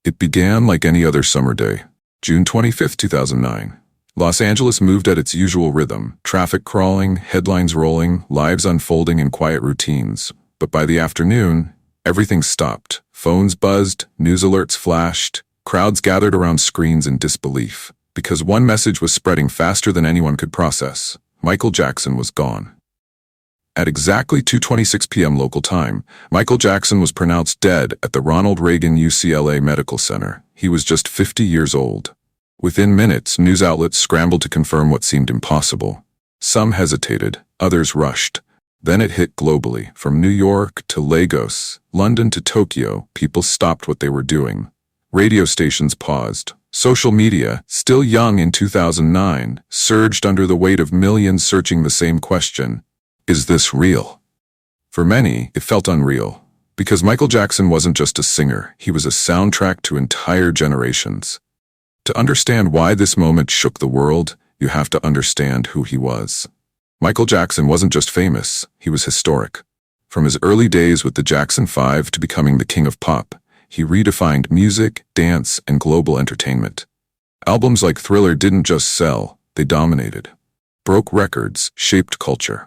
It began like any other summer day. June 25th, 2009. Los Angeles moved at its usual rhythm, traffic crawling, headlines rolling, lives unfolding in quiet routines. But by the afternoon, everything stopped. Phones buzzed, news alerts flashed, crowds gathered around screens in disbelief. Because one message was spreading faster than anyone could process. Michael Jackson was gone. At exactly 2:26 p.m. local time, Michael Jackson was pronounced dead at the Ronald Reagan UCLA Medical Center. He was just 50 years old. Within minutes, news outlets scrambled to confirm what seemed impossible. Some hesitated, others rushed. Then it hit globally. From New York to Lagos, London to Tokyo, people stopped what they were doing. Radio stations paused. Social media, still young in 2009, surged under the weight of millions searching the same question: is this real? For many, it felt unreal. Because Michael Jackson wasn't just a singer, he was a soundtrack to entire generations. To understand why this moment shook the world, you have to understand who he was. Michael Jackson wasn't just famous, he was historic. From his early days with the Jackson 5 to becoming the king of pop, he redefined music, dance, and global entertainment. Albums like Thriller didn't just sell, they dominated. Broke records, shaped culture.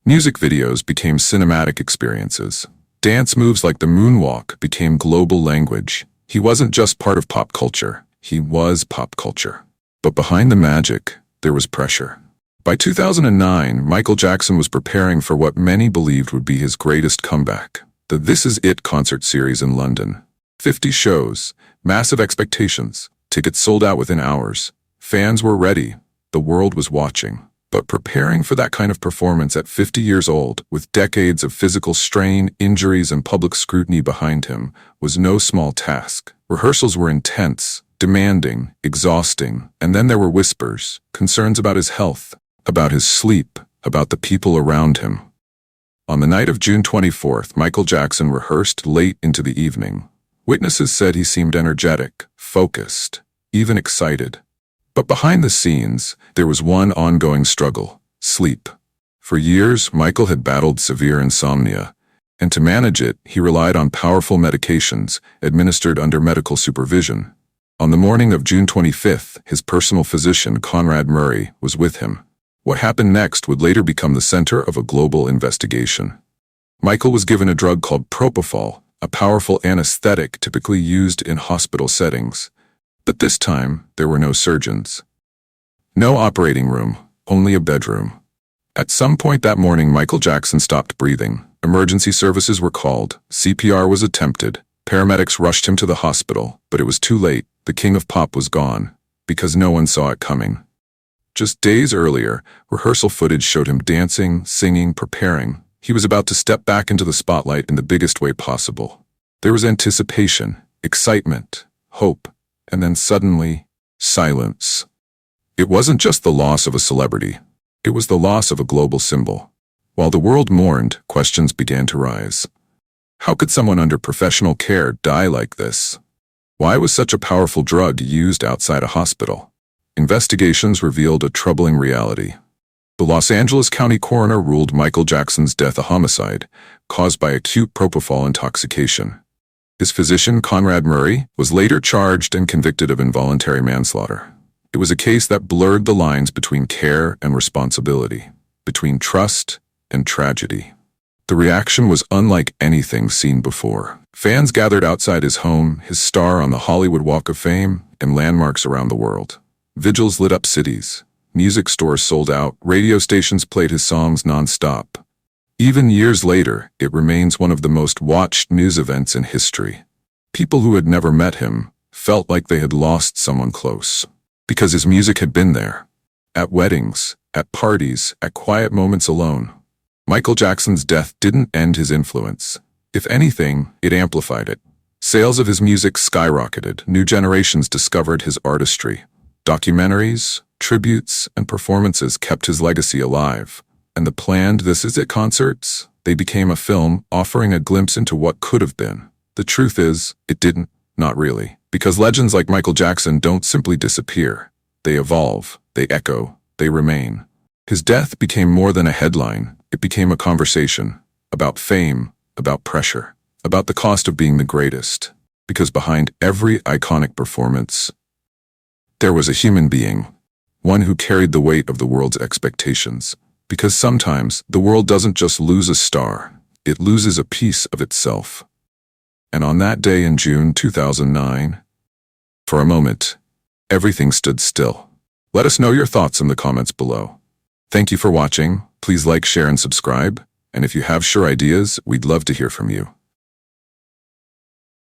Music videos became cinematic experiences. Dance moves like the moonwalk became global language. He wasn't just part of pop culture, he was pop culture. But behind the magic, there was pressure. By 2009, Michael Jackson was preparing for what many believed would be his greatest comeback. The This Is It concert series in London. 50 shows, massive expectations, tickets sold out within hours. Fans were ready, the world was watching. But preparing for that kind of performance at 50 years old, with decades of physical strain, injuries, and public scrutiny behind him, was no small task. Rehearsals were intense, demanding, exhausting, and then there were whispers, concerns about his health, about his sleep, about the people around him. On the night of June 24th, Michael Jackson rehearsed late into the evening. Witnesses said he seemed energetic, focused, even excited. But behind the scenes, there was one ongoing struggle: sleep. For years, Michael had battled severe insomnia, and to manage it, he relied on powerful medications administered under medical supervision. On the morning of June 25th, his personal physician, Conrad Murray, was with him. What happened next would later become the center of a global investigation. Michael was given a drug called propofol, a powerful anesthetic typically used in hospital settings. But this time, there were no surgeons. No operating room, only a bedroom. At some point that morning, Michael Jackson stopped breathing. Emergency services were called. CPR was attempted. Paramedics rushed him to the hospital, but it was too late. The king of pop was gone, because no one saw it coming. Just days earlier, rehearsal footage showed him dancing, singing, preparing. He was about to step back into the spotlight in the biggest way possible. There was anticipation, excitement, hope, and then suddenly, silence. It wasn't just the loss of a celebrity. It was the loss of a global symbol. While the world mourned, questions began to rise. How could someone under professional care die like this? Why was such a powerful drug used outside a hospital? Investigations revealed a troubling reality. The Los Angeles County coroner ruled Michael Jackson's death a homicide, caused by acute propofol intoxication. His physician, Conrad Murray, was later charged and convicted of involuntary manslaughter. It was a case that blurred the lines between care and responsibility, between trust and tragedy. The reaction was unlike anything seen before. Fans gathered outside his home, his star on the Hollywood Walk of Fame, and landmarks around the world. Vigils lit up cities. Music stores sold out. Radio stations played his songs non-stop. Even years later, it remains one of the most watched news events in history. People who had never met him felt like they had lost someone close, because his music had been there. At weddings, at parties, at quiet moments alone. Michael Jackson's death didn't end his influence. If anything, it amplified it. Sales of his music skyrocketed. New generations discovered his artistry. Documentaries, tributes, and performances kept his legacy alive. And the planned This Is It concerts, they became a film offering a glimpse into what could have been. The truth is, it didn't, not really. Because legends like Michael Jackson don't simply disappear. They evolve, they echo, they remain. His death became more than a headline. It became a conversation about fame, about pressure, about the cost of being the greatest. because behind every iconic performance, there was a human being, one who carried the weight of the world's expectations. Because sometimes the world doesn't just lose a star, it loses a piece of itself. And on that day in June 2009, for a moment, everything stood still. Let us know your thoughts in the comments below. Thank you for watching. Please like, share, and subscribe. And if you have sure ideas, we'd love to hear from you.